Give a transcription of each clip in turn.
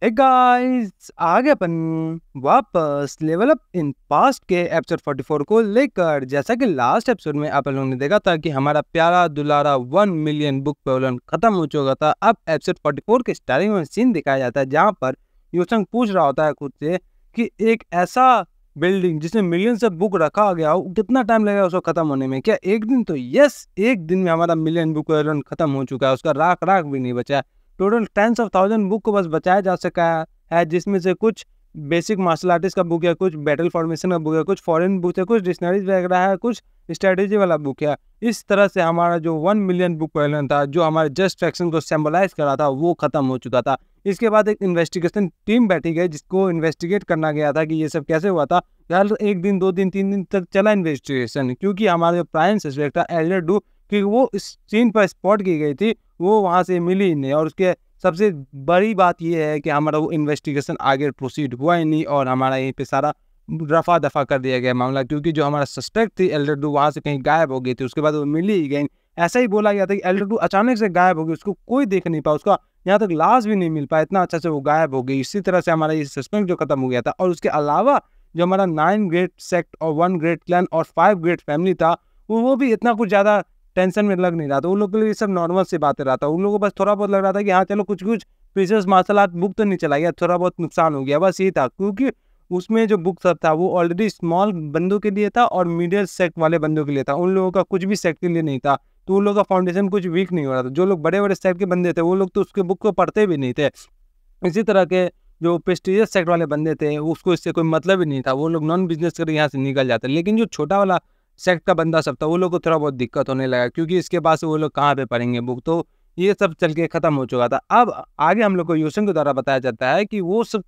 Hey guys, आगे अपन वापस level up in past के एपिसोड 44 को लेकर। जैसा कि लास्ट एपिसोड में आप लोगों ने देखा था कि हमारा प्यारा दुलारा 1 मिलियन बुक पेवलन खत्म हो चुका था। अब एपिसोड 44 के स्टार्टिंग में सीन दिखाया जाता है जहां पर यूसंग पूछ रहा होता है खुद से कि एक ऐसा बिल्डिंग जिसमें मिलियन से बुक रखा गया हो, कितना टाइम लगेगा उसको खत्म होने में। क्या एक दिन? तो यस, एक दिन में हमारा मिलियन बुक पेवलन खत्म हो चुका है, उसका राख राख भी नहीं बचा है। Total tens of thousand book को बस बचाया जा सका है, जिसमें से कुछ बेसिक मार्शल आर्टिस्ट का बुक है, कुछ बैटल फॉर्मेशन का बुक है, कुछ फॉरेन बुक है, कुछ डिक्शनरीज वगैरह है, कुछ स्ट्रेटेजी वाला बुक है। इस तरह से हमारा जो 1 मिलियन बुक पैटर्न था, जो हमारे जस्ट फैक्शन को सिंबलाइज करा था, वो खत्म हो चुका था। इसके बाद एक इन्वेस्टिगेशन टीम बैठी गई जिसको इन्वेस्टिगेट करना गया था कि ये सब कैसे हुआ था। यार एक दिन, 2 दिन, 3 दिन तक चला इन्वेस्टिगेशन, क्योंकि हमारे जो प्राइम सस्पेक्ट था एल्डर डू, क्योंकि वो इस सीन पर स्पॉट की गई थी, वो वहाँ से मिली ही नहीं। और उसके सबसे बड़ी बात यह है कि हमारा वो इन्वेस्टिगेशन आगे प्रोसीड हुआ ही नहीं और हमारा यहीं पे सारा रफा दफा कर दिया गया मामला, क्योंकि जो हमारा सस्पेक्ट थी एल्डर डू वहाँ से कहीं गायब हो गई थी। उसके बाद वो मिली ही गई। ऐसा ही बोला गया था कि एल्डर डू अचानक से गायब हो गई, उसको कोई देख नहीं पाया, उसका यहाँ तक लाश भी नहीं मिल पाया, इतना अच्छा से वो गायब हो गई। इसी तरह से हमारा ये सस्पेक्ट जो खत्म हो गया था। और उसके अलावा जो हमारा 9 ग्रेट सेक्ट और 1 ग्रेट क्लैन और 5 ग्रेट फैमिली था, वो भी इतना कुछ ज़्यादा टेंशन में लग नहीं रहा था। उन लोगों के लिए सब नॉर्मल सी बातें रहा था। उन लोगों को बस थोड़ा बहुत लग रहा था कि हाँ चलो कुछ कुछ प्रीशियस मार्शल आर्ट बुक तो नहीं चला गया, थोड़ा बहुत नुकसान हो गया, बस यही था। क्योंकि उसमें जो बुक सब था वो ऑलरेडी स्मॉल बंदों के लिए था और मीडियम सेक्ट वाले बंदों के लिए था। उन लोगों का कुछ भी सेक्ट के लिए नहीं था, तो उन लोगों का फाउंडेशन कुछ वीक नहीं हो रहा था। जो लोग बड़े बड़े सेक्ट के बंदे थे वो लोग तो उसके बुक को पढ़ते भी नहीं थे। इसी तरह के जो प्रेस्टीजियस सेक्ट वाले बंदे थे उसको इससे कोई मतलब ही नहीं था, वो लोग नॉन बिजनेस कर यहाँ से निकल जाते। लेकिन जो छोटा वाला सेक्ट का बंदा सब था वो लोग को थोड़ा बहुत दिक्कत होने लगा, क्योंकि इसके पास वो लोग कहाँ पे पढ़ेंगे बुक। तो ये सब चल के खत्म हो चुका था। अब आगे हम लोग को यूसन के द्वारा बताया जाता है कि वो सब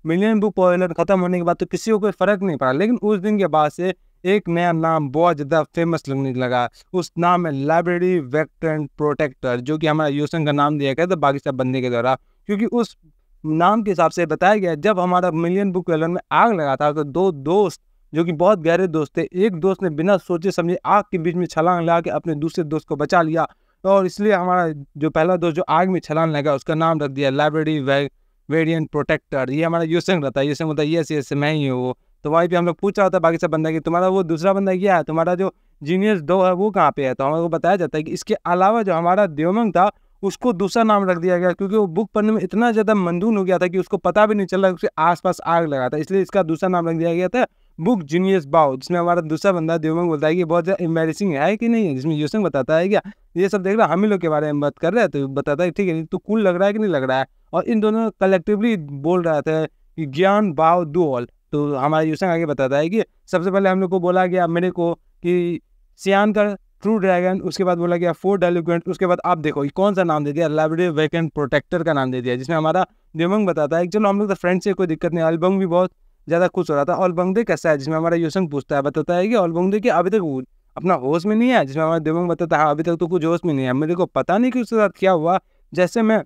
मिलियन बुक पॉपुलर खत्म होने के बाद तो किसी को कोई फर्क नहीं पड़ा, लेकिन उस दिन के बाद से एक नया नाम बहुत ज़्यादा फेमस लगने लगा। उस नाम है लाइब्रेरी वेक्टर प्रोटेक्टर, जो कि हमारा यूसन का नाम दिया गया था बाकी सब बंदे के द्वारा। क्योंकि उस नाम के हिसाब से बताया गया, जब हमारा मिलियन बुक वेलन में आग लगा था तो 2 दोस्त जो कि बहुत गहरे दोस्त थे, एक दोस्त ने बिना सोचे समझे आग के बीच में छलांग लगा के अपने दूसरे दोस्त को बचा लिया। और इसलिए हमारा जो पहला दोस्त जो आग में छलांग लगा उसका नाम रख दिया लाइब्रेरी वेरिएंट प्रोटेक्टर। ये हमारा यूसंग रहता है। यूसंग बोलता है यस यस मैं ही हूँ वो। तो वहीं पे हम लोग पूछ रहा था बाकी सब बंदा कि तुम्हारा वो दूसरा बंदा क्या है, तुम्हारा जो जीनियस 2 है वो कहाँ पे है। तो हमारे को बताया जाता है कि इसके अलावा जो हमारा देवमंग था उसको दूसरा नाम रख दिया गया, क्योंकि वो बुक पढ़ने में इतना ज़्यादा मंदून हो गया था कि उसको पता भी नहीं चला उसके आसपास आग लगा था। इसलिए इसका दूसरा नाम रख दिया गया था बुक जीनियस बाओ, जिसमें हमारा दूसरा बंदा देवमंग बोलता है कि बहुत ज़्यादा एम्बेरसिंग है कि नहीं है, जिसमें यूसंग बताता है क्या ये सब देख रहा हम ही लोग के बारे में बात कर रहे हैं। तो बताता है ठीक है तो कूल लग रहा है कि नहीं लग रहा है। और इन दोनों कलेक्टिवली बोल रहा था कि ज्ञान बाओ डू ऑल। तो हमारा यूसंग आगे बताता है कि सबसे पहले हम लोग को बोला गया मेरे को कि सियान का ट्रू ड्रैगन, उसके बाद बोला गया 4 डेलिक्वेंट, उसके बाद आप देखो कौन सा नाम दे दिया लाइब्रेरी वैकेंट प्रोटेक्टर का नाम दे दिया, जिसमें हमारा देवंग बताता है कि चलो हम लोग तो फ्रेंड से कोई दिक्कत नहीं। अलबंग भी बहुत ज़्यादा खुश हो रहा था। अलबंगदे कैसा है, जिसमें हमारा यूसंग पूछता है, बताता है कि अलबंगदे कि अभी तक अपना होश में नहीं है, जिसमें हमारा देवंग बताता है हाँ अभी तक तो कुछ होश में नहीं है, मेरे को पता नहीं कि उसके साथ क्या हुआ। जैसे मैं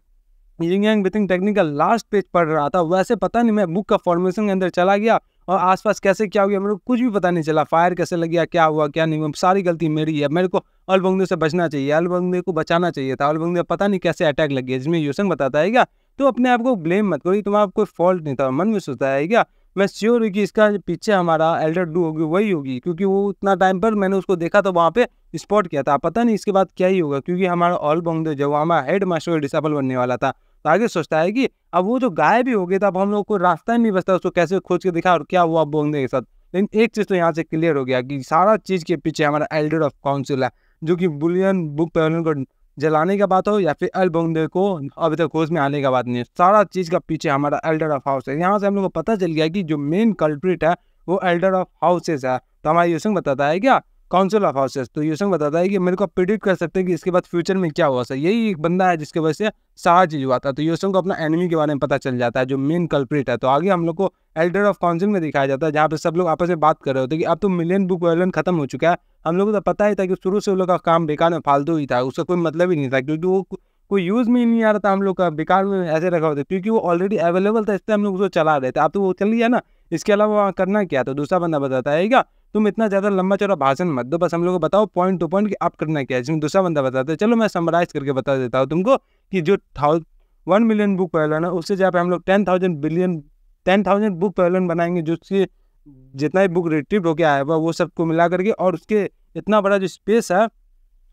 यिंग यांग ब्रीथिंग टेक्निक का लास्ट पेज पढ़ रहा था वैसे पता नहीं मैं बुक का फॉर्मेशन के अंदर चला गया और आसपास कैसे क्या हो गया मेरे को कुछ भी पता नहीं चला। फायर कैसे लग गया, क्या हुआ क्या नहीं हुआ, सारी गलती मेरी है। मेरे को अलबंगदे से बचना चाहिए, अलबंगदे को बचाना चाहिए था। अलबंगदे पता नहीं कैसे अटैक लग गया, जिसमें यूसन बताता है क्या तो अपने आप को ब्लेम मत करो, तुम्हारा कोई फॉल्ट नहीं था। मन में सोचता है क्या मैं श्योर हूँ कि इसका पीछे हमारा एल्डर डू होगी, वही होगी, क्योंकि वो उतना टाइम पर मैंने उसको देखा तो वहाँ पे स्पॉट किया था। पता नहीं इसके बाद क्या ही होगा, क्योंकि हमारा अलबंगदे जो हमारा हेड मास्टर डिसेबल बनने वाला था। तो आगे सोचता है कि अब वो जो गायब भी हो गया था, अब हम लोग को रास्ता ही नहीं बचता उसको कैसे खोज के दिखा और क्या हुआ बोंदे के साथ। लेकिन एक चीज़ तो यहाँ से क्लियर हो गया कि सारा चीज़ के पीछे हमारा एल्डर ऑफ काउंसिल है, जो कि बुलियन बुक पेवलियन को जलाने का बात हो या फिर अलबंगदे को अभी तक खोज में आने का बात नहीं है, सारा चीज़ का पीछे हमारा एल्डर ऑफ हाउस है। यहाँ से हम लोग को पता चल गया कि जो मेन कल्प्रिट है वो एल्डर ऑफ हाउसेस है। तो हमारा यूसंग बताता है क्या काउंसिल ऑफ हाउसेस। तो यूसंग बताता है कि मेरे को प्रिडिक्ट कर सकते हैं कि इसके बाद फ्यूचर में क्या हुआ सर, यही एक बंदा है जिसके वजह से सारा चीज़ हुआ था। तो यूसंग को अपना एनिमी के बारे में पता चल जाता है जो मेन कल्प्रिट है। तो आगे हम लोग को एल्डर ऑफ काउंसिल में दिखाया जाता है जहाँ पे सब लोग आपस में बात कर रहे होते हैं कि अब तो मिलियन बुक वेलन खत्म हो चुका है। हम लोग को तो पता ही था कि शुरू से उन लोग का काम बेकार में फालतू ही था, उसका कोई मतलब ही नहीं था, क्योंकि वो कोई यूज़ में ही नहीं आ रहा था। हम लोग का बेकार में ऐसे रखा होता क्योंकि वो ऑलरेडी अवेलेबल था, इसलिए हम लोग उसको चला रहे थे। अब तो वो चल गया ना, इसके अलावा वहाँ करना क्या। तो दूसरा बंदा बताता है क्या तुम इतना ज़्यादा लंबा चौड़ा भाषण मत दो, बस हम लोग को बताओ पॉइंट टू पॉइंट कि आप करना क्या है। जिसमें दूसरा बंदा बताता है चलो मैं समराइज करके बता देता हूँ तुमको कि जो 1 मिलियन बुक पैवेलियन है, उससे जहाँ पे हम लोग 10,000 बुक पैवेलियन बनाएंगे, जो उसके जितना भी बुक रिट्रीव होके आया हुआ वो सबको मिला करके, और उसके इतना बड़ा जो स्पेस है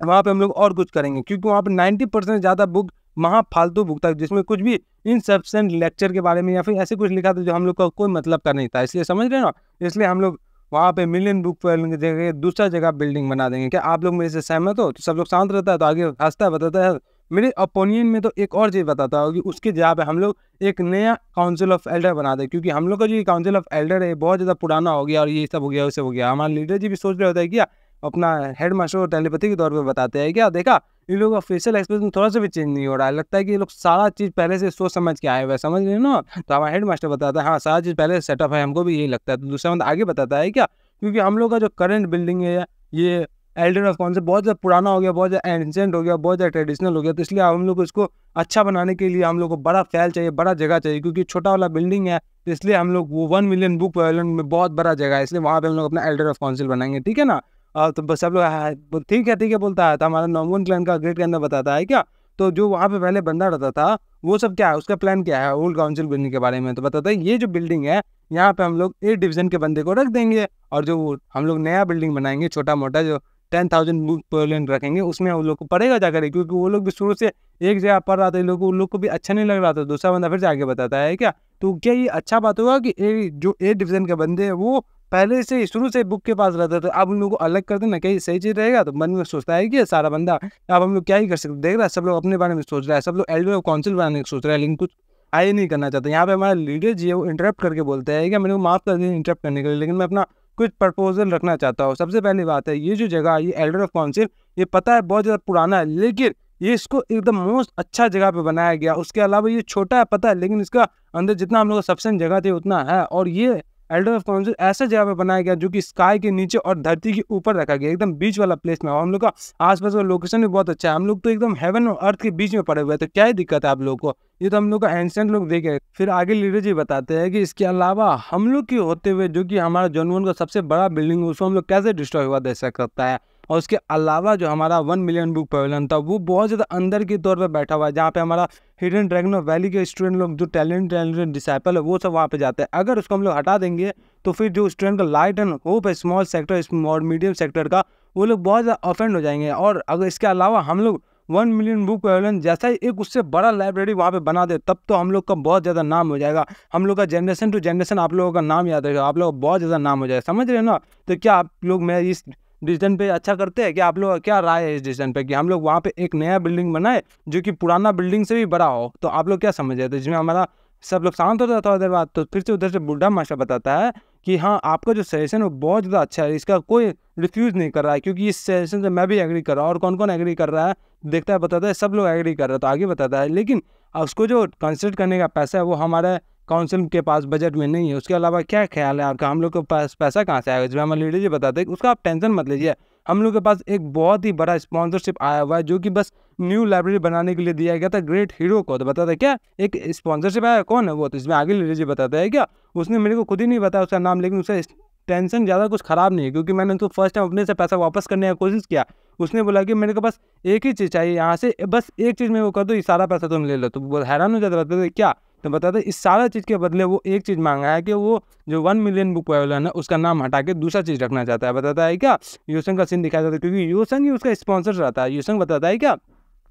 वहाँ पे हम लोग और कुछ करेंगे, क्योंकि वहाँ पे 90% ज़्यादा बुक वहाँ फालतू बुक था, जिसमें कुछ भी इनसफिशिएंट लेक्चर के बारे में या फिर ऐसे कुछ लिखा था जो हम लोग का कोई मतलब का नहीं था। इसलिए समझ रहे हो ना, इसलिए हम लोग वहाँ पे मिलियन बुक पैवेलियन की जगह दूसरा जगह बिल्डिंग बना देंगे। क्या आप लोग मेरे से सहमत हो? तो सब लोग शांत रहता है, तो आगे हंसता है, बताता है। मेरे ओपिनियन में तो एक और चीज़ बताता हूँ कि उसके जगह पे हम लोग एक नया काउंसिल ऑफ एल्डर बना दें, क्योंकि हम लोग का जो काउंसिल ऑफ एल्डर है बहुत ज़्यादा पुराना हो गया, और ये सब हो गया, वैसे हो गया। हमारे लीडर जी भी सोच रहे होते हैं क्या, अपना हेड मास्टर को टेलीपैथी के तौर पे बताते हैं क्या, देखा इन लोगों का फेशियल एक्सप्रेशन थोड़ा सा भी चेंज नहीं हो रहा है, लगता है कि ये लोग सारा चीज़ पहले से सोच समझ के आए हुए, समझ रहे हो ना। तो हमारा हेड मास्टर बताता है हाँ सारा चीज़ पहले से सेटअप है, हमको भी यही लगता है। तो दूसरा बंदा आगे बताता है क्या, क्योंकि हम लोग का जो करंट बिल्डिंग है ये एल्डर ऑफ कॉन्सेप्ट बहुत ज़्यादा पुराना हो गया, बहुत ज़्यादा एंशिएंट हो गया, बहुत ज़्यादा ट्रेडिशनल हो गया। तो इसलिए हम लोग को इसको अच्छा बनाने के लिए हम लोग को बड़ा फैल चाहिए, बड़ा जगह चाहिए, क्योंकि छोटा वाला बिल्डिंग है। तो इसलिए हम लोग वो 1 मिलियन बुक पैवेलियन में बहुत बड़ा जगह है, इसलिए वहाँ पे हम लोग अपना एल्डर ऑफ काउंसिल बनाएंगे, ठीक है ना। तो बस सब लोग ठीक है बोलता है। तो हमारा नॉर्मन क्लैन का ग्रेट के अंदर बताता है क्या, तो जो वहाँ पे पहले बंदा रहता था वो सब क्या है, उसका प्लान क्या है ओल्ड काउंसिल बनने के बारे में। तो बताता है ये जो बिल्डिंग है यहाँ पे हम लोग 8 डिवीजन के बंदे को रख देंगे, और जो हम लोग नया बिल्डिंग बनाएंगे छोटा मोटा जो 10,000 बुक पैवेलियन रखेंगे, उसमें उन लोग को पड़ेगा जाकर, क्योंकि वो लोग भी शुरू से एक जगह पढ़ रहा था, उन लोग को भी अच्छा नहीं लग रहा था। दूसरा बंदा फिर से आगे बताता है क्या, तो क्या ये अच्छा बात होगा कि जो 8 डिवीजन के बंदे हैं वो पहले से शुरू से बुक के पास रहते थे, अब उन लोगों को अलग कर देना क्या सही चीज़ रहेगा? तो मन में सोचता है कि सारा बंदा अब हम लोग क्या ही कर सकते, देख रहा है सब लोग अपने बारे में सोच रहा है, सब लोग एल्डर ऑफ काउंसिल बनाने की सोच रहा है, लेकिन कुछ आए नहीं करना चाहते। यहाँ पे हमारा लीडर जी है वो इंटरप्ट करके बोलते हैं कि मेरे को माफ़ कर दीजिए इंटरप्ट करने के लिए, लेकिन मैं अपना कुछ प्रपोजल रखना चाहता हूँ। सबसे पहली बात है, ये जो जगह ये एल्डर ऑफ काउंसिल ये पता है बहुत ज़्यादा पुराना है, लेकिन ये इसको एकदम मोस्ट अच्छा जगह पे बनाया गया। उसके अलावा ये छोटा है पता है, लेकिन इसका अंदर जितना हम लोग का सफिशिएंट जगह थी उतना है, और ये एल्डर ऑफ काउंसिल ऐसा जगह पे बनाया गया जो कि स्काई के नीचे और धरती के ऊपर रखा गया, एकदम बीच वाला प्लेस में। और हम लोग का आसपास का लोकेशन भी बहुत अच्छा है, हम लोग तो एकदम हेवन और अर्थ के बीच में पड़े हुए हैं। तो क्या ही दिक्कत है आप लोगों को, ये तो हम लोग का एंशिएंट लोग देखे। फिर आगे लीडर जी बताते हैं कि इसके अलावा हम लोग के होते हुए जो कि हमारा जॉन का सबसे बड़ा बिल्डिंग है उसको हम लोग कैसे डिस्ट्रॉय हुआ दे सकता है। और उसके अलावा जो हमारा 1 मिलियन बुक पैवेलियन था वो बहुत ज़्यादा अंदर की तौर पर बैठा हुआ है, जहाँ पे हमारा हिडन ड्रैगन ऑफ वैली के स्टूडेंट लोग जो टैलेंटेड डिसाइपल है वो सब वहाँ पे जाते हैं। अगर उसको हम लोग हटा देंगे तो फिर जो स्टूडेंट का लाइट एंड होप है स्मॉल सेक्टर और मीडियम सेक्टर का, वो लोग बहुत ज़्यादा ऑफेंड हो जाएंगे। और अगर इसके अलावा हम लोग 1 मिलियन बुक पैवेलियन जैसा ही एक उससे बड़ा लाइब्रेरी वहाँ पे बना दे, तब तो हम लोग का बहुत ज़्यादा नाम हो जाएगा। हम लोग का जनरेशन टू जनरेशन आप लोगों का नाम याद रहेगा, आप लोग का बहुत ज़्यादा नाम हो जाएगा, समझ रहे हो ना। तो क्या आप लोग मैं इस डिसीजन पे अच्छा करते हैं? क्या आप लोग क्या राय है इस डिसीजन पे कि हम लोग वहाँ पे एक नया बिल्डिंग बनाए जो कि पुराना बिल्डिंग से भी बड़ा हो? तो आप लोग क्या समझ रहे थे, जिसमें हमारा सब लोग शांत हो जाता है। उधर बाद तो फिर से उधर से बुढ़ा मास्टर बताता है कि हाँ आपका जो सजेशन है वो बहुत ज़्यादा अच्छा है, इसका कोई रिफ्यूज़ नहीं कर रहा है, क्योंकि इस सजेशन से मैं भी एग्री कर रहा हूँ। और कौन कौन एग्री कर रहा है देखता है, बताता है सब लोग एग्री कर रहे हैं। तो आगे बताता है लेकिन उसको जो कंसिडर करने का पैसा है वो हमारे काउंसिल के पास बजट में नहीं है। उसके अलावा क्या ख्याल है आपका, हम लोग के पास पैसा कहाँ से आएगा? जिसमें हमारे लीडर जी बताते हैं उसका आप टेंशन मत लीजिए, हम लोग के पास एक बहुत ही बड़ा स्पॉन्सरशिप आया हुआ है जो कि बस न्यू लाइब्रेरी बनाने के लिए दिया गया था ग्रेट हीरो को। तो बताता है क्या एक स्पॉन्सरशिप आया, कौन है वो? तो इसमें आगे लीडर जी बताता है क्या, उसने मेरे को खुद ही नहीं बताया उसका नाम, लेकिन उसका टेंशन ज़्यादा कुछ ख़राब नहीं है, क्योंकि मैंने उसको फर्स्ट टाइम अपने से पैसा वापस करने की कोशिश किया। उसने बोला कि मेरे को बस एक ही चीज़ चाहिए, यहाँ से बस एक चीज़ मैं वो कर दो, ये सारा पैसा तुम ले लो। तो वो हैरान हो जाता, बताते क्या, तो बताते इस सारा चीज़ के बदले वो एक चीज़ मांगा है कि वो जो 1 मिलियन बुक पैवेलियन है उसका नाम हटा के दूसरा चीज़ रखना चाहता है। बताता है क्या, यूसंग का सीन दिखाया जाता है, क्योंकि यूसंग ही उसका स्पॉन्सर रहता है। यूसंग बताता है क्या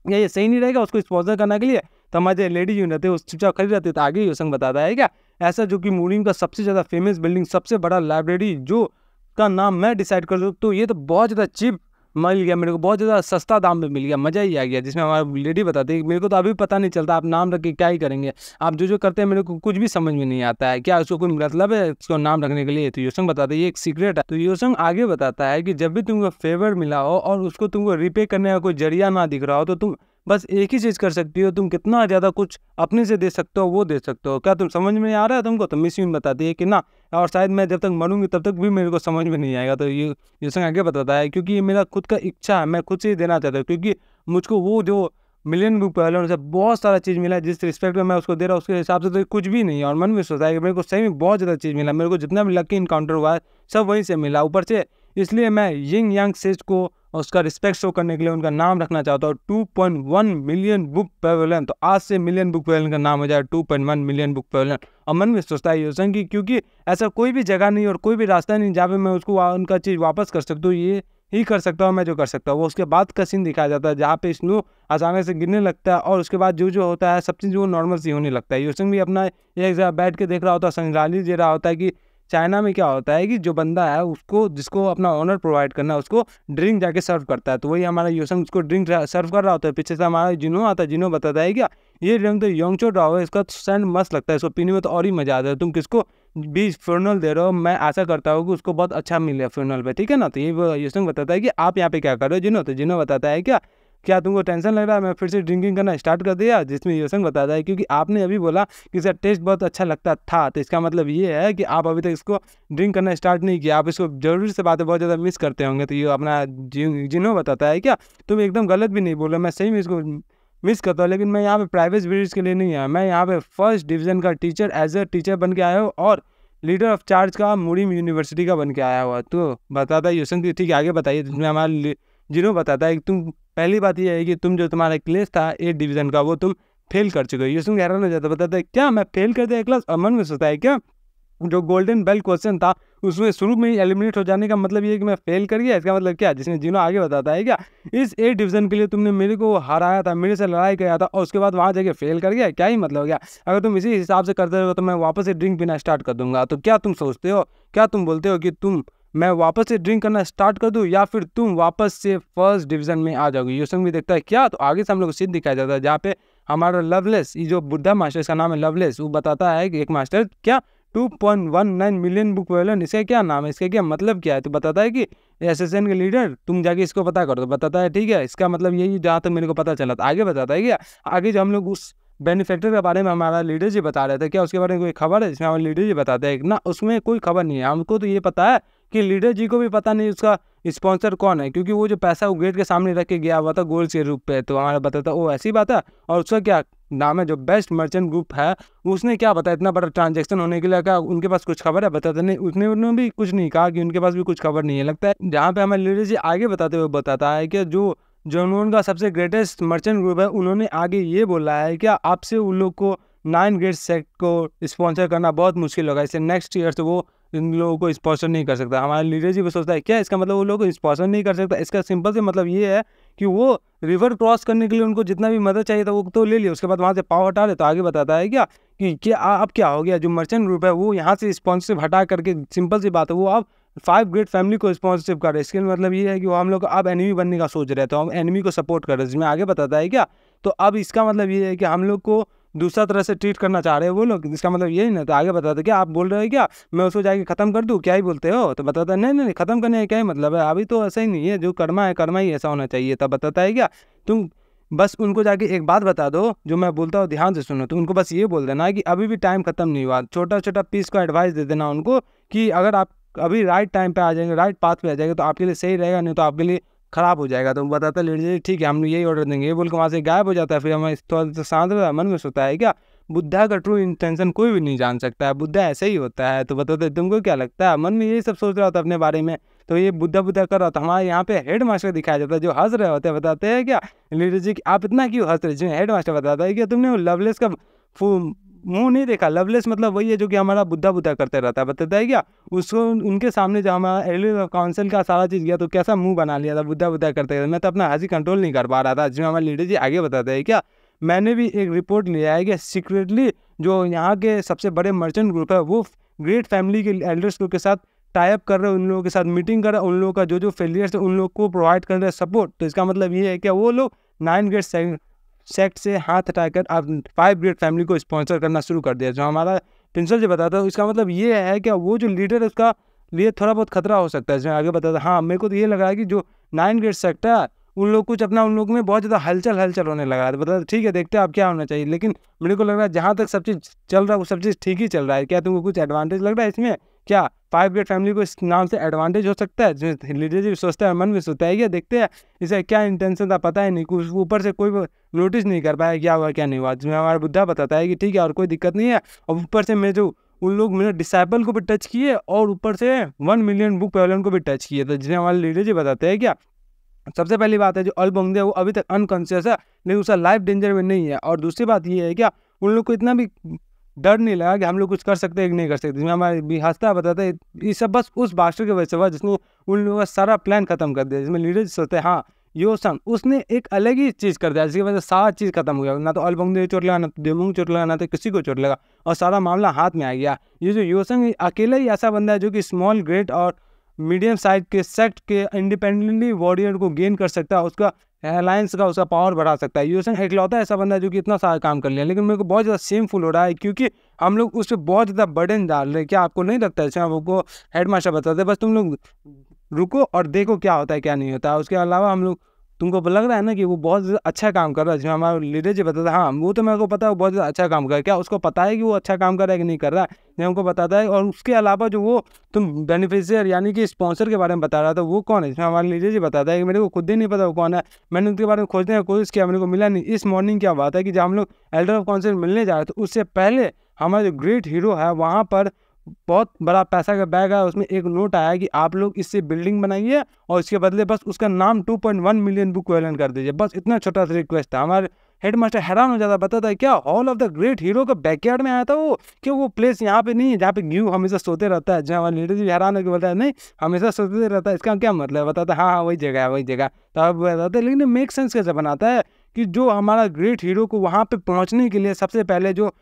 ये सही नहीं रहेगा उसको स्पॉन्सर करने के लिए, तो हमारे लेडी यून रहते उस चुपचाप खरीद रहते। तो आगे यूसंग बताता है क्या, ऐसा जो कि मूरिंग का सबसे ज़्यादा फेमस बिल्डिंग, सबसे बड़ा लाइब्रेरी जो का नाम मैं डिसाइड कर दूँ, तो ये तो बहुत ज़्यादा चीप मिल गया मेरे को, बहुत ज़्यादा सस्ता दाम में मिल गया, मज़ा ही आ गया। जिसमें हमारी लेडी बताती है मेरे को तो अभी पता नहीं चलता आप नाम रख के क्या ही करेंगे, आप जो करते हैं मेरे को कुछ भी समझ में नहीं आता है, क्या उसको कोई मतलब है उसको नाम रखने के लिए? तो यूसंग बताते हैं ये एक सीक्रेट है। तो यूसंग आगे बताता है कि जब भी तुमको फेवर मिला हो और उसको तुमको रिपे करने का कोई जरिया ना दिख रहा हो, तो तुम बस एक ही चीज़ कर सकती हो, तुम कितना ज़्यादा कुछ अपने से दे सकते हो वो दे सकते हो। क्या तुम समझ में आ रहा है तुमको? तो मिस यून बताती है कि ना, और शायद मैं जब तक मरूंगी तब तक भी मेरे को समझ में नहीं आएगा। तो ये यूसंग आगे बताता है क्योंकि ये मेरा खुद का इच्छा है, मैं खुद से ही देना चाहता हूँ, क्योंकि मुझको वो जो मिलियन बुक पैवेलियन से बहुत सारा चीज़ मिला है, जिस रिस्पेक्ट में मैं उसको दे रहा हूँ उसके हिसाब से तो कुछ भी नहीं है। और मन में सोचता है कि मेरे को सही में बहुत ज़्यादा चीज़ मिला, मेरे को जितना भी लकी इनकाउंटर हुआ है सब वहीं से मिला ऊपर से। इसलिए मैं यिंग यांग सेज को और उसका रिस्पेक्ट शो करने के लिए उनका नाम रखना चाहता हूँ 2.1 मिलियन बुक पेवेलियन। तो आज से मिलियन बुक पेवेलियन का नाम हो जाए 2.1 मिलियन बुक पेवेलियन। और मन में सोचता है योसन की, क्योंकि ऐसा कोई भी जगह नहीं और कोई भी रास्ता नहीं जहाँ पे मैं उसको उनका चीज़ वापस कर सकता हूँ। ये ही कर सकता हूँ मैं जो कर सकता हूँ। वो उसके बाद का सीन दिखाया जाता है जहाँ पे स्नो अचानक से गिरने लगता है और उसके बाद जो होता है सब चीज़ वो नॉर्मल सी होने लगता है। योसन भी अपना एक जगह बैठ के देख रहा होता है, संग्रहालय दे रहा होता है कि चाइना में क्या होता है कि जो बंदा है उसको जिसको अपना ऑनर प्रोवाइड करना है उसको ड्रिंक जाके सर्व करता है। तो वही हमारा योसन उसको ड्रिंक सर्व कर रहा होता है। पीछे से हमारा जिनो आता है, जिनो बताता है क्या ये ड्रिंक तो योंगचो ड्राओ है, इसका सेंट मस्त लगता है, इसको पीने में तो और ही मजा आता है। तुम किसको भी फ्यूनल दे रहे हो, मैं आशा करता हूँ कि उसको बहुत अच्छा मिले फ्यूनल पे, ठीक है ना। तो ये योसन बताता है कि आप यहाँ पे क्या कर रहे हो जिनो। तो जिनो बताता है क्या तुमको टेंशन लग रहा है, मैं फिर से ड्रिंकिंग करना स्टार्ट कर दिया। जिसमें योसन बताता है क्योंकि आपने अभी बोला कि इसका टेस्ट बहुत अच्छा लगता था, तो इसका मतलब ये है कि आप अभी तक इसको ड्रिंक करना स्टार्ट नहीं किया, आप इसको जरूरी से बातें बहुत ज़्यादा मिस करते होंगे। तो ये अपना जिनो बताता है क्या तुम एकदम गलत भी नहीं बोल रहे, मैं सही में इसको मिस करता हूँ, लेकिन मैं यहाँ पे प्राइवेट ब्रिज के लिए नहीं आया, मैं यहाँ पे फर्स्ट डिवीज़न का टीचर एज ए टीचर बन के आया हूँ और लीडर ऑफ चार्ज का मुरीम यूनिवर्सिटी का बन के आया हुआ। तो बताता है योसन की ठीक है आगे बताइए। जिसमें हमारा जिनो बताता है कि तुम पहली बात ये है कि तुम जो तुम्हारा क्लास था 8 डिवीज़न का वो तुम फेल कर चुके हो। योसन हैरान हो जाता है, बताता है क्या मैं फेल कर दिया क्लास। अमन में सोचता है क्या जो गोल्डन बेल क्वेश्चन था उसमें शुरू में ही एलिमिनेट हो जाने का मतलब ये है कि मैं फेल कर गया, इसका मतलब क्या। जिसमें जिनो आगे बताता है क्या इस 8 डिवीज़न के लिए तुमने मेरे को हराया था, मेरे से लड़ाई किया था और उसके बाद वहाँ जाके फेल कर गया, क्या ही मतलब हो गया। अगर तुम इसी हिसाब से करते हो तो मैं वापस से ड्रिंक पीना स्टार्ट कर दूंगा। तो क्या तुम सोचते हो, क्या तुम बोलते हो कि मैं वापस से ड्रिंक करना स्टार्ट कर दूं या फिर तुम वापस से फर्स्ट डिवीज़न में आ जाओगे। योसन भी देखता है क्या। तो आगे से हम लोग को सीन दिखाया जाता है जहाँ पे हमारा लवलेस, ये जो बुद्धा मास्टर इसका नाम है लवलेस, वो बताता है कि एक मास्टर क्या 2.19 मिलियन बुक पेवेलियन, इसका क्या नाम है, इसका क्या मतलब क्या है। तो बताता है कि एसएसएन के लीडर तुम जाके इसको पता करो। तो बताता है ठीक है इसका मतलब यही जहाँ तक मेरे को पता चला। तो आगे बताता है क्या आगे जो हम लोग उस बेनिफैक्टर के बारे में हमारा लीडर जी बता रहे थे, क्या उसके बारे में कोई खबर है। जिसमें हमारे लीडर जी बताते हैं ना उसमें कोई खबर नहीं है। हमको तो ये पता है कि लीडर जी को भी पता नहीं उसका स्पॉन्सर कौन है, क्योंकि वो जो पैसा वो गेट के सामने रख के गया हुआ था गोल्ड के रूप पे। तो हमारा बताता वो ऐसी बात है। और उसका क्या नाम है जो बेस्ट मर्चेंट ग्रुप है उसने क्या बताया इतना बड़ा ट्रांजेक्शन होने के लिए, क्या उनके पास कुछ खबर है। बताता नहीं, उन्होंने भी कुछ नहीं कहा कि उनके पास भी कुछ खबर नहीं है। लगता है जहाँ पे हमारे लीडर जी आगे बताते हुए बताता है कि जो उनका सबसे ग्रेटेस्ट मर्चेंट ग्रुप है उन्होंने आगे ये बोला है कि आपसे उन लोग को 9 ग्रेड सेक्ट को स्पॉन्सर करना बहुत मुश्किल होगा, इससे नेक्स्ट ईयर से वो इन लोगों को स्पॉन्सर नहीं कर सकता। हमारा लीडर जी भी सोचता है क्या इसका मतलब वो लोग को स्पॉन्सर नहीं कर सकता। इसका सिंपल से मतलब ये है कि वो रिवर क्रॉस करने के लिए उनको जितना भी मदद चाहिए था वो तो ले लिया, उसके बाद वहाँ से पाव हटा ले। तो आगे बताता है कि अब क्या हो गया, जो मर्चेंट ग्रुप है वो यहाँ से स्पॉन्सरशिप हटा करके सिंपल सी बात है वो अब 5 ग्रेट फैमिली को स्पॉन्सरशिप कर रहे हैं। इसके मतलब ये है कि वो हम लोग अब एनिमी बनने का सोच रहे थे, हम एनिमी को सपोर्ट कर रहे हैं। जिसमें आगे बताता है क्या तो अब इसका मतलब ये है कि हम लोग को दूसरा तरह से ट्रीट करना चाह रहे हैं वो लोग, इसका मतलब यही ना। तो आगे बताते क्या आप बोल रहे हो क्या मैं उसको जाके खत्म कर दूं, क्या ही बोलते हो। तो बताता है नहीं खत्म करने का क्या ही मतलब है, अभी तो ऐसा ही नहीं है, जो कर्मा है कर्मा ही ऐसा होना चाहिए। तब बताता है क्या तुम बस उनको जाके एक बात बता दो जो मैं बोलता हूँ ध्यान से सुनो। तो उनको बस ये बोल देना कि अभी भी टाइम खत्म नहीं हुआ, छोटा छोटा पीस का एडवाइस दे देना उनको कि अगर आप अभी राइट टाइम पे आ जाएंगे, राइट पाथ पे आ जाएगा तो आपके लिए सही रहेगा, नहीं तो आपके लिए खराब हो जाएगा। तो बताता लीडर ठीक है हम यही ऑर्डर देंगे, ये बोल के वहाँ से गायब हो जाता है। फिर हमें थोड़ा शांत मन में सोता है क्या बुद्धा का ट्रू इंटेंशन कोई भी नहीं जान सकता है, बुद्धा ऐसे ही होता है। तो बताते तुमको क्या लगता है, मन में यही सब सोच रहा था अपने बारे में। तो ये बुद्धा कर रहा था। हमारे यहाँ पे हेड मास्टर दिखाया जाता है जो हंस रहे होते हैं। बताते हैं क्या लीडर जी कि आप इतना क्यों हंस रहे। जिसमें हेड मास्टर बताता है कि तुमने वो लवलेस का मुंह नहीं देखा। लवलेस मतलब वही है जो कि हमारा बुद्धा करते रहता है। बताता है क्या उसको उनके सामने जो हमारा एलियल काउंसिल का सारा चीज़ गया तो कैसा मुंह बना लिया था बुद्धा करते। मैं तो अपना हंसी कंट्रोल नहीं कर पा रहा था। जिसमें हमारे लीडर जी आगे बताते हैं क्या मैंने भी एक रिपोर्ट लिया है कि सीक्रेटली जो यहाँ के सबसे बड़े मर्चेंट ग्रुप है वो ग्रेट फैमिली के एल्डर्स के साथ टाई अप कर रहे हैं, उन लोगों के साथ मीटिंग कर रहे हैं, उन लोगों का जो फेलियर्स है उन लोग को प्रोवाइड कर रहे हैं सपोर्ट। तो इसका मतलब ये है कि वो लोग 9 ग्रेड सेक्ट से हाथ हटाकर अब 5 ग्रेड फैमिली को स्पॉन्सर करना शुरू कर दिया। जो हमारा प्रिंसिपल जी बताता है इसका मतलब ये है कि वो जो लीडर है उसका लिए थोड़ा बहुत खतरा हो सकता है। इसमें आगे बताता है हाँ मेरे को तो ये लगा है कि जो 9 ग्रेड सेक्ट है उन लोग कुछ अपना उन लोग में बहुत ज़्यादा हलचल होने लगा है। तो बताते ठीक है देखते हैं आप क्या होना चाहिए, लेकिन मेरे को लग रहा है जहाँ तक सब चीज़ चल रहा है वो सब चीज़ ठीक ही चल रहा है। क्या तुमको कुछ एडवांटेज लग रहा है इसमें, क्या 5 ग्रेड फैमिली को इस नाम से एडवांटेज हो सकता है। जिसमें लीडर जी सोचता है मन में सोचता है क्या देखते हैं इसे क्या इंटेंशन था पता ही नहीं, कुछ ऊपर से कोई नोटिस नहीं कर पाया क्या हुआ क्या नहीं हुआ। जिसमें हमारा बुद्धा बताता है कि ठीक है और कोई दिक्कत नहीं है। और ऊपर से मैं जो उन लोग मेरे डिसाइपल को भी टच किए और ऊपर से 1 मिलियन बुक पेवेलियन को भी टच किए। तो जिसमें हमारे लीडर जी बताते हैं क्या सबसे पहली बात है जो अल्बोंग है वो अभी तक अनकॉन्शियस है, लेकिन उसका लाइफ डेंजर में नहीं है। और दूसरी बात ये है क्या उन लोग को इतना भी डर नहीं लगा कि हम लोग कुछ कर सकते हैं कि नहीं कर सकते। जिसमें हमारे भी हंसता बताता है ये सब बस उस बास्टर की वजह से हुआ जिसने उन लोगों का सारा प्लान खत्म कर दिया। जिसमें लीडर सोचते हैं हाँ यो संग उसने एक अलग ही चीज़ कर दिया जिसकी वजह से सारा चीज़ खत्म हो गया। ना तो अल्बोंग ने चोट लगा, ना तो देवोंग चोट लगा, ना तो किसी को चोट लगा और सारा मामला हाथ में आ गया। ये जो योसंग अकेला ही ऐसा बंदा है जो कि स्मॉल ग्रेट और मीडियम साइज के सेक्ट के इंडिपेंडेंटली वॉरियर को गेन कर सकता है, उसका अलायंस का उसका पावर बढ़ा सकता है। यूसन इकलौता ऐसा बंदा है जो कि इतना सारा काम कर लिया, लेकिन मेरे को बहुत ज़्यादा शेमफुल हो रहा है क्योंकि हम लोग उस पर बहुत ज़्यादा बर्डन डाल रहे हैं। क्या आपको नहीं लगता है? आपको हेड मास्टर बताते बस तुम लोग रुको और देखो क्या होता है क्या नहीं होता है। उसके अलावा हम लोग तुमको लग रहा है ना कि वो बहुत ज़्यादा अच्छा काम कर रहा है। जिसमें हमारा लीडर जी बताता है हाँ वो तो मेरे को पता है वो बहुत ज़्यादा अच्छा काम कर रहा है। क्या उसको पता है कि वो अच्छा काम कर रहा है कि नहीं कर रहा है? ये हमको बताता है। और उसके अलावा जो वो तुम बेनिफिशियर यानी कि स्पॉन्सर के बारे में बता रहा था वो कौन है? इसमें हमारा लीडर जी बताता है कि मेरे को खुद ही नहीं पता वो कौन है। मैंने उनके बारे में खोजने की कोशिश किया, मेरे को मिला नहीं। इस मॉर्निंग क्या बात है कि जब हम लोग एल्डर ऑफ काउंसिल मिलने जा रहे थे उससे पहले हमारा जो ग्रेट हीरो है वहाँ पर बहुत बड़ा पैसा का बैग है, उसमें एक नोट आया कि आप लोग इससे बिल्डिंग बनाइए और इसके बदले बस उसका नाम 2.1 मिलियन बुक वैलेंट कर दीजिए। बस इतना छोटा सा रिक्वेस्ट था। हमारे हेड मास्टर हैरान हो जाता, बताता है क्या hall of the great hero का बैकयार्ड में आया था वो, कि वो प्लेस यहाँ पे नहीं है जहाँ पे ग्यू हमेशा सोते रहता है। जहाँ लीडर जी हैरान होकर बताया नहीं हमेशा सोते रहता है, इसका क्या मतलब? बताता हाँ हाँ वही जगह है वही जगह। तो आप बताते हैं लेकिन मेक सेंस कैसे बनाता है कि जो हमारा ग्रेट हीरो को वहाँ पे पहुँचने के लिए सबसे पहले जो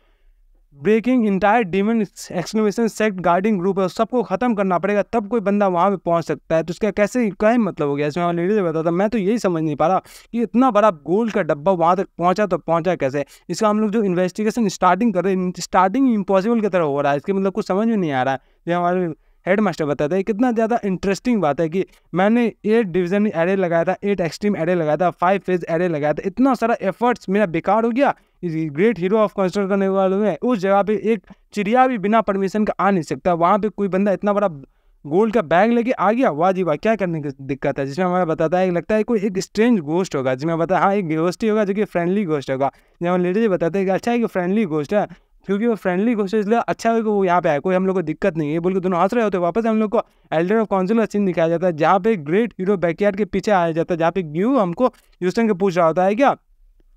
breaking entire demon exclamation sect guarding group है सबको खत्म करना पड़ेगा तब कोई बंदा वहाँ पे पहुँच सकता है। तो उसका कैसे क्या मतलब हो गया? इसमें लीडर बताता मैं तो यही समझ नहीं पा रहा कि इतना बड़ा गोल्ड का डब्बा वहाँ तक पहुँचा तो पहुँचा कैसे? इसका हम लोग जो इन्वेस्टिगेशन स्टार्टिंग कर रहे हैं स्टार्टिंग इम्पॉसिबल की तरह हो रहा है। इसके मतलब कुछ समझ में नहीं आ रहा है। ये हमारे हेड मास्टर बताता है कितना ज़्यादा इंटरेस्टिंग बात है कि मैंने 8 डिवीजन एरे लगाया था, 8 एक्सट्रीम एरे लगाया था, 5 फेज एरे लगाया था। इतना सारा एफर्ट्स मेरा बेकार हो गया इस ग्रेट हीरो ऑफ कंस्ट्रक्ट करने वालों में। उस जगह पे एक चिड़िया भी बिना परमिशन का आ नहीं सकता। वहाँ पे कोई बंदा इतना बड़ा गोल्ड का बैग लेके आ गया, वाह जी वाह क्या करने की दिक्कत है? जिसमें हमारा बताता है लगता है कोई एक स्ट्रेंज घोस्ट होगा। जिसमें बताया हाँ एक घोस्ट ही होगा जो कि फ्रेंडली घोस्ट होगा। जब लेडीज बताते हैं कि अच्छा है कि फ्रेंडली घोस्ट है क्योंकि वो फ्रेंडली घोस्ट है इसलिए अच्छा है कि वो यहाँ पे आए, कोई हम लोग को दिक्कत नहीं है बोल के दोनों हंस रहे होते। वापस हम लोग को एल्डर ऑफ काउंसिल का सीन दिखाया जाता है जहाँ पे ग्रेट हीरो बैकयार्ड के पीछे आया जाता है, जहाँ पे ग्यू हमको यूस्टन के पूछ रहा होता है क्या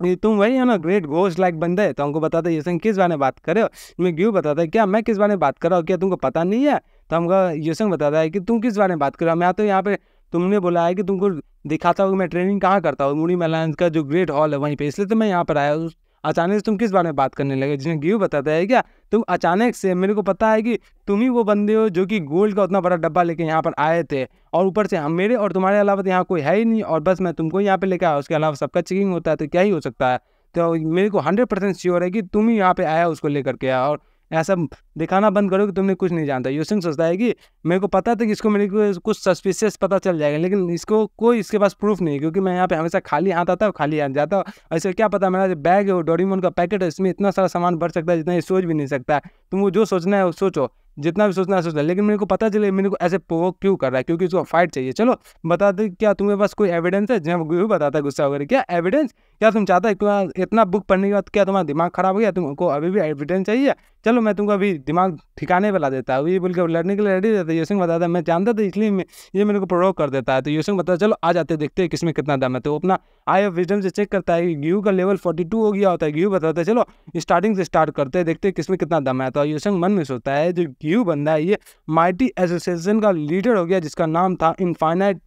ये तुम वही है ना ग्रेट घोस्ट लाइक बंदे है? तो हमको बताता है यूसंग किस बारे में बात कर रहे हो? मैं ग्यू बताता है क्या मैं किस बारे में बात कर रहा हूँ, क्या तुमको पता नहीं है? तो हमको यूसंग बताता है कि तुम किस बारे में बात कर रहे हो? मैं तो यहाँ पे तुमने बोला है कि तुमको दिखाता हूँ मैं ट्रेनिंग कहाँ करता हूँ, मूडी मैलांस का जो ग्रेट हॉल है वहीं पे, इसलिए तो मैं यहाँ पर आया हूँ। अचानक से तुम किस बारे में बात करने लगे? जिसमें ग्यू बताता है क्या तुम अचानक से, मेरे को पता है कि तुम ही वो बंदे हो जो कि गोल्ड का उतना बड़ा डब्बा लेके यहाँ पर आए थे और ऊपर से हम मेरे और तुम्हारे अलावा तो यहाँ कोई है ही नहीं और बस मैं तुमको यहाँ पे लेकर आया, उसके अलावा सबका चेकिंग होता है तो क्या ही हो सकता है? तो मेरे को 100% श्योर है कि तुम ही यहाँ पे आया उसको लेकर के आया और ऐसा दिखाना बंद करो कि तुमने कुछ नहीं जानता। यूसिंग सोचता है कि मेरे को पता था कि इसको मेरे को कुछ सस्पिशियस पता चल जाएगा, लेकिन इसको कोई इसके पास प्रूफ नहीं है क्योंकि मैं यहाँ पे हमेशा खाली हाथ आता हूँ खाली हाथ जाता हूँ। ऐसे क्या पता मेरा जो बैग है वो डोरेमोन का पैकेट है, इसमें इतना सारा सामान भर सकता है जितना ये सोच भी नहीं सकता है। तुम वो जो सोचना है वो सोचो, जितना भी सोचना है सोचना, लेकिन मेरे को पता चले मेरे को ऐसे प्रोवोक क्यों कर रहा है क्योंकि उसको फाइट चाहिए। चलो बता दे क्या तुम्हें पास कोई एविडेंस है? जब गुरु बताता है गुस्सा वगैरह क्या एविडेंस, क्या तुम चाहता है इतना बुक पढ़ने के बाद क्या तुम्हारा दिमाग खराब हो गया? तुमको अभी भी एविडेंस चाहिए? चलो मैं तुमको अभी दिमाग ठिकाने पे ला देता हूँ। ये बोल के लड़ने के लिए रेडी रहता है। यूसिंग बताता है मैं जानता था इसलिए ये मेरे को प्रोवोक कर देता है। तो यूसिंग बताता है चलो आ जाते देखते हैं किसमें कितना दम है। तो अपना आई ऑफ विजडम से चेक करता है कि ग्यू का लेवल 42 हो गया होता है। ग्यू बताता है चलो स्टार्टिंग से स्टार्ट करते हैं देखते हैं किसमें कितना दम है। तो यूसिंग मन में सोचता है जो ग्यू बंदा है ये माइटी एसोसिएशन का लीडर हो गया जिसका नाम था इनफाइनाइट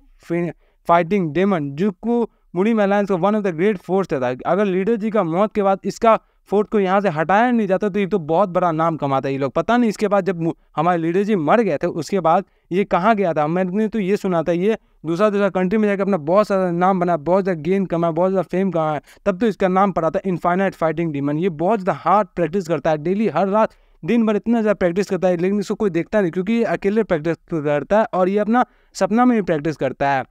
फाइटिंग डेमन, जो को मूडी मैलांस का one of the great force था। अगर लीडर जी का मौत के बाद इसका फोर्ट को यहाँ से हटाया नहीं जाता तो ये तो बहुत बड़ा नाम कमाता है ये लोग। पता नहीं इसके बाद जब हमारे लीडर जी मर गए थे उसके बाद ये कहाँ गया था? मैंने तो ये सुना था ये दूसरा कंट्री में जाकर अपना बहुत सारा नाम बना, बहुत ज़्यादा गेन कमाया, बहुत ज़्यादा फेम कमाया, तब तो इसका नाम पड़ा था इनफाइनाइट फाइटिंग डीमन। ये बहुत ज़्यादा हार्ड प्रैक्टिस करता है डेली, हर रात दिन भर इतना ज़्यादा प्रैक्टिस करता है, लेकिन इसको कोई देखता नहीं क्योंकि ये अकेले प्रैक्टिस करता है और ये अपना सपना में भी प्रैक्टिस करता है।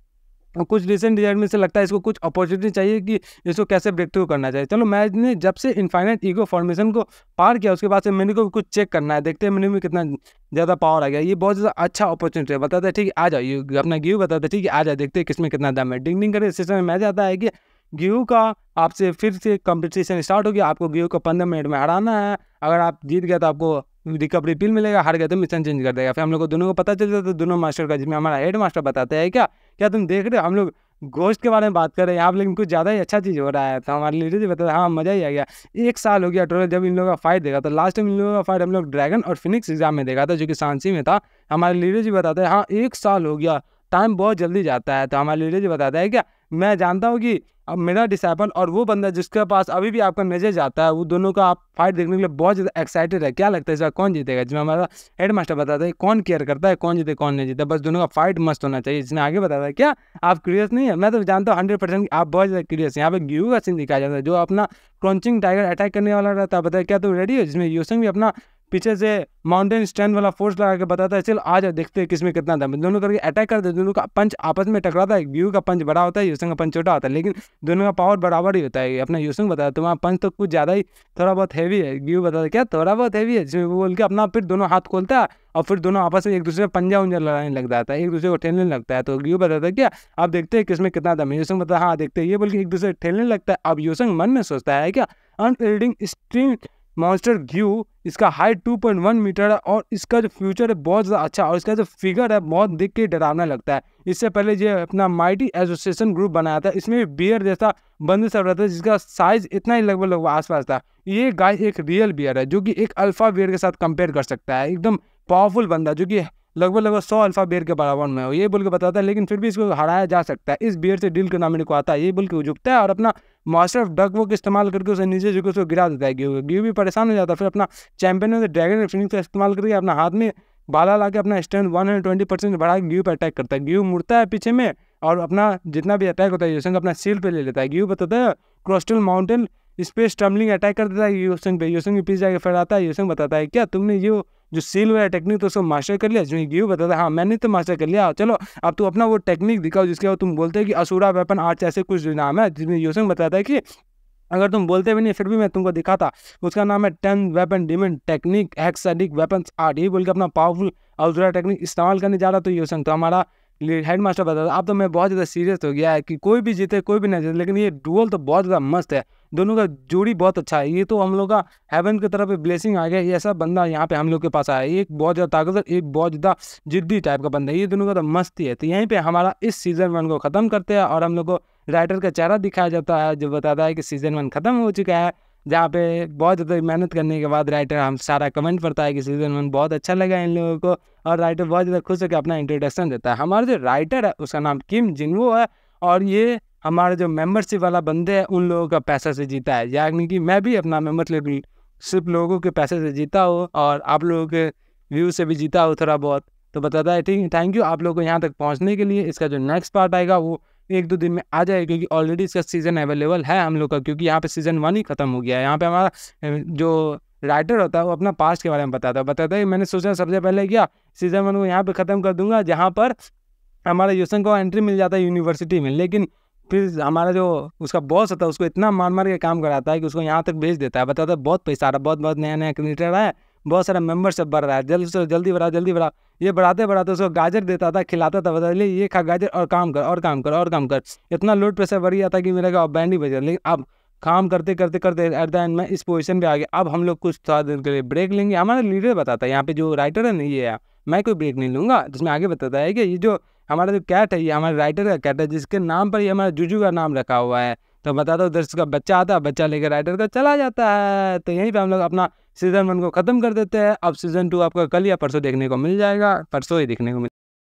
और कुछ रिसेंट डिजाइन में से लगता है इसको कुछ अपॉर्चुनिटी चाहिए कि इसको कैसे ब्रेक थ्रू करना चाहिए। चलो मैंने जब से इनफाइनाइट ईगो फॉर्मेशन को पार किया उसके बाद से मैंने को कुछ चेक करना है, देखते हैं मैंने में कितना ज़्यादा पावर आ गया। ये बहुत ज़्यादा अच्छा अपॉर्चुनिटी है। बताता है ठीक है आ जाओ, ये अपना गिव बताता है ठीक है आ जाए देखते हैं किसमें कितना दम है। डिंग डिंग करे सिस्टम में मैच आता है कि गिव का आपसे फिर से कंपटीशन स्टार्ट हो गया। आपको गिव को 15 मिनट में हराना है। अगर आप जीत गया तो आपको रिकवरी पिल मिलेगा, हार गया तो मिशन चेंज कर देगा। फिर हम लोग को दोनों को पता चल जाता है दोनों मास्टर का, जिसमें हमारा हेड मास्टर बताते हैं क्या तुम देख रहे हो हम लोग घोस्ट के बारे में बात कर रहे हैं यहाँ पे, लेकिन कुछ ज़्यादा ही अच्छा चीज़ हो रहा है। तो हमारे लीडर जी बताते हाँ मज़ा ही आ गया। 1 साल हो गया टोटल जब इन लोगों का फाइट देखा था। लास्ट टाइम इन लोगों का फाइट हम लोग ड्रैगन और फिनिक्स एग्जाम में देखा था, जो कि सांची में था। हमारे लीडर जी बताते हैं हाँ 1 साल हो गया, टाइम बहुत जल्दी जाता है। तो हमारे लीडर जी बताता है क्या, मैं जानता हूँ कि अब मेरा डिसाइपल और वो बंदा जिसके पास अभी भी आपका नजर जाता है, वो दोनों का आप फाइट देखने के लिए बहुत ज़्यादा एक्साइटेड है। क्या लगता है इस बार कौन जीतेगा? जिसमें हमारा हेड मास्टर बताता है कौन केयर करता है कौन जीते कौन नहीं जीते, बस दोनों का फाइट मस्त होना चाहिए। जिसने आगे बताता है क्या आप क्यूरियस नहीं है? मैं तो जानता हूँ 100% आप बहुत ज़्यादा क्यूरियस। यहाँ पे ग्यू का सीन दिखाया जाता है जो अपना क्रंचिंग टाइगर अटैक करने वाला रहता है। बताया क्या तुम रेडी हो? जिसमें यूसंग भी अपना पीछे से माउंटेन स्टैंड वाला फोर्स लगा के बताता है चल आ जाओ देखते हैं किसमें कितना दम है। दोनों करके अटैक करते हैं, दोनों का पंच आपस में टकराता है। ग्यू का पंच बड़ा होता है, यूसंग का पंच छोटा होता है, लेकिन दोनों का पावर बराबर ही होता है। अपना यूसंग बताता है तुम्हारा पंच तो कुछ ज़्यादा ही थोड़ा बहुत हैवी है। ग्यू बताता है क्या थोड़ा बहुत हैवी है? जिसमें वो बोल के अपना फिर दोनों हाथ खोलता है और फिर दोनों आपस में एक दूसरे पंजा उंजा लड़ाने लग जाता है, एक दूसरे को ठेलने लगता है। तो ग्यू बताता है क्या आप देखते हैं किसमें कितना दम है? यूसंग बताता है हाँ देखते हैं। ये बोल के एक दूसरे ठेलने लगता है। अब यूसंग मन में सोचता है क्या अनएल्डिंग स्ट्रीम मॉन्स्टर ग्यू, इसका हाइट 2.1 मीटर है और इसका जो फ्यूचर है बहुत ज़्यादा अच्छा, और इसका जो फिगर है बहुत देख के डरावना लगता है। इससे पहले ये अपना माइटी एसोसिएशन ग्रुप बनाया था, इसमें भी बियर जैसा बंद सब रहता है जिसका साइज इतना ही लगभग आसपास था। ये गाय एक रियल बियर है जो कि एक अल्फा बियर के साथ कंपेयर कर सकता है। एकदम पावरफुल बंदा जो कि लगभग 100 अल्फा बियर के बराबर में हो, ये बोल के बताता है। लेकिन फिर भी इसको हराया जा सकता है, इस बियर से डील करना मेरे को आता है, ये बोल के वो झुकता है और अपना मास्टर ऑफ डक वो इस्तेमाल करके उसे नीचे झुके उसको गिरा देता है। ग्यू भी परेशान हो जाता है। फिर अपना चैंपियन में ड्रैगन फिनिक्स का इस्तेमाल करके अपना हाथ में बाला ला के अपना स्टैंड 120% बढ़ा के ग्यू पर अटैक करता है। ग्यू मुड़ता है पीछे में और अपना जितना भी अटैक होता है यूसंग अपना सील पे ले लेता है। ग्यू बताता है क्रोस्टल माउंटेन स्पेस टम्बलिंग अटैक कर देता है यूसंग पे। यूसंग के पीछे जाके फिर आता है। यूसंग बताता है क्या तुमने ये जो सील हुआ है टेक्निक तो उसको मास्टर कर लिया? जिसमें ग्यू बताता है हाँ मैंने तो मास्टर कर लिया, चलो अब तू अपना वो टेक्निक दिखाओ जिसके बाद तुम बोलते हैं कि असुरा वेपन आर्ट्स ऐसे कुछ नाम है। जिसमें यूसंग बताता है कि अगर तुम बोलते भी नहीं फिर भी मैं तुमको दिखाता, उसका नाम है 10 weapon demon technique hexadic weapons art. ये बोल के अपना पावरफुल असुरा टेक्निक इस्तेमाल करने जा रहा। तो यूसंग तो हमारा हेड मास्टर बताता अब तो मैं बहुत ज़्यादा सीरियस हो गया है कि कोई भी जीते कोई भी नहीं जीते, लेकिन ये डुअल तो बहुत ज़्यादा मस्त है, दोनों का जोड़ी बहुत अच्छा है। ये तो हम लोग का हेवन की तरफ ब्लेसिंग आ गया। ये ऐसा बंदा यहाँ पे हम लोग के पास आया, एक बहुत ज़्यादा ताकतवर एक बहुत ज़्यादा जिद्दी टाइप का बंदा है। ये दोनों का तो मस्ती है। तो यहीं पे हमारा इस सीज़न 1 को ख़त्म करते हैं और हम लोग को राइटर का चेहरा दिखाया जाता है जो बताता है कि सीज़न 1 ख़त्म हो चुका है। जहाँ पे बहुत ज़्यादा मेहनत करने के बाद राइटर हम सारा कमेंट करता है कि सीज़न 1 बहुत अच्छा लगा इन लोगों को, और राइटर बहुत ज़्यादा खुश होकर अपना इंट्रोडक्शन देता है। हमारा जो राइटर है उसका नाम किम जिनवो है, और ये हमारे जो मेंबरशिप वाला बंदे हैं उन लोगों का पैसा से जीता है। यानी कि मैं भी अपना मेंबरशिप लोगों के पैसे से जीता हूँ और आप लोगों के व्यू से भी जीता हूँ थोड़ा बहुत। तो बताता है ठीक थैंक यू आप लोगों को यहाँ तक पहुँचने के लिए। इसका जो नेक्स्ट पार्ट आएगा वो 1-2 दिन में आ जाए, क्योंकि ऑलरेडी इसका सीज़न अवेलेबल है हम लोग का, क्योंकि यहाँ पे सीज़न 1 ही ख़त्म हो गया है। यहाँ पे हमारा जो राइटर होता है वो अपना पास्ट के बारे में बताता है मैंने सोचा सबसे पहले क्या सीज़न 1 को यहाँ पे ख़त्म कर दूंगा जहाँ पर हमारा यूसंग को एंट्री मिल जाता है यूनिवर्सिटी में। लेकिन फिर हमारा जो उसका बॉस होता है उसको इतना मार के काम कराता है कि उसको यहाँ तक भेज देता है। बताता है बहुत पैसा आ रहा है, बहुत नया क्रिएटर है, बहुत सारा मेंबरशिप बढ़ रहा है, जल्दी से जल्दी बढ़ा। ये बढ़ाते उसको गाजर देता था खिलाता था, बता ले ये खा गाजर और काम कर। इतना लोड प्रेशर बढ़ गया था कि मेरा का बैंड ही बजा। लेकिन अब काम करते एट द एंड में इस पोजीशन पे आ गया। अब हम लोग कुछ थोड़ा देर के लिए ब्रेक लेंगे। हमारा लीडर बताता है यहाँ पे जो राइटर है नहीं ये मैं कोई ब्रेक नहीं लूँगा। जिसमें आगे बताता है कि ये जो हमारा जो कैट है ये हमारे राइटर का कैट है जिसके नाम पर ही हमारा जुजू का नाम रखा हुआ है। तो बताता उधर का बच्चा आता है, बच्चा लेकर राइटर का चला जाता है। तो यहीं पे हम लोग अपना सीज़न 1 को ख़त्म कर देते हैं। अब सीज़न 2 आपका कल या परसों देखने को मिल जाएगा, परसों ही देखने को मिल